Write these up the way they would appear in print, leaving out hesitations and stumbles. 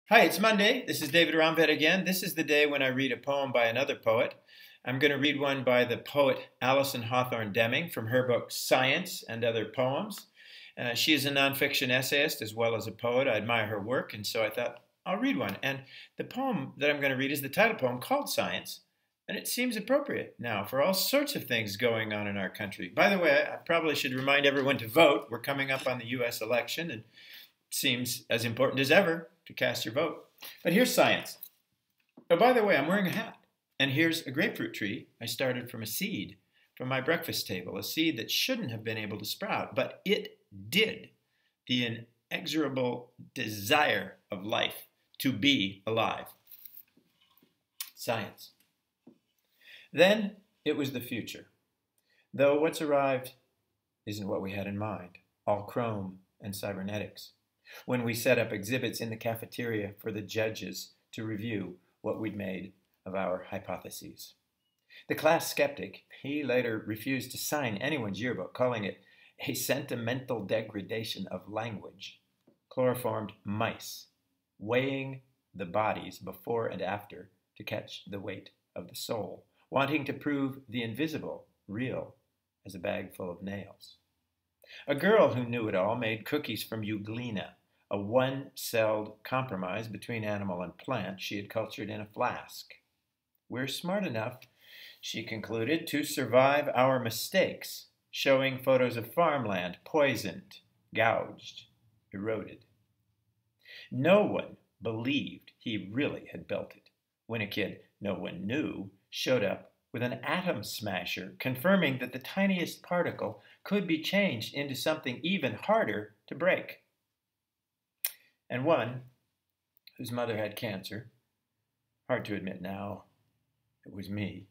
Hi, it's Monday. This is David Romtvedt again. This is the day when I read a poem by another poet. I'm going to read one by the poet Alison Hawthorne Deming from her book Science and Other Poems. She is a nonfiction essayist as well as a poet. I admire her work, and so I thought I'll read one. And the poem that I'm going to read is the title poem called Science, and it seems appropriate now for all sorts of things going on in our country. By the way, I probably should remind everyone to vote. We're coming up on the U.S. election, and it seems as important as ever to cast your vote. But here's science. Oh, by the way, I'm wearing a hat. And here's a grapefruit tree I started from a seed from my breakfast table, a seed that shouldn't have been able to sprout, but it did. The inexorable desire of life to be alive. Science. Then it was the future. Though what's arrived isn't what we had in mind, all chrome and cybernetics. When we set up exhibits in the cafeteria for the judges to review what we'd made of our hypotheses. The class skeptic, he later refused to sign anyone's yearbook, calling it a sentimental degradation of language. Chloroformed mice, weighing the bodies before and after to catch the weight of the soul, wanting to prove the invisible real as a bag full of nails. A girl who knew it all made cookies from euglena, a one-celled compromise between animal and plant she had cultured in a flask. We're smart enough, she concluded, to survive our mistakes, showing photos of farmland poisoned, gouged, eroded. No one believed he really had built it when a kid no one knew showed up with an atom smasher, confirming that the tiniest particle could be changed into something even harder to break. And one, whose mother had cancer, hard to admit now, it was me,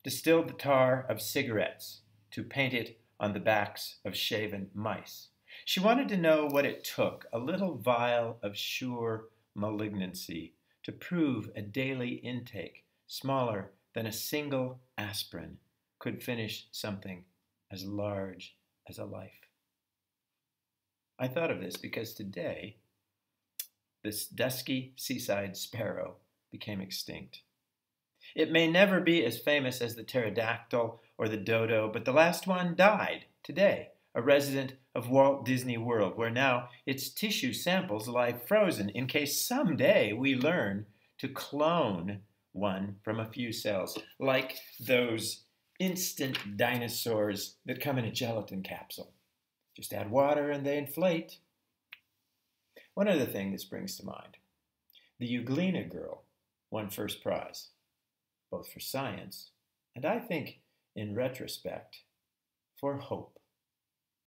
distilled the tar of cigarettes to paint it on the backs of shaven mice. She wanted to know what it took, a little vial of sure malignancy, to prove a daily intake smaller than a single aspirin could finish something as large as a life. I thought of this because today, this dusky seaside sparrow became extinct. It may never be as famous as the pterodactyl or the dodo, but the last one died today, a resident of Walt Disney World, where now its tissue samples lie frozen in case someday we learn to clone one from a few cells, like those instant dinosaurs that come in a gelatin capsule. Just add water and they inflate. One other thing this brings to mind. The euglena girl won first prize, both for science and I think, in retrospect, for hope.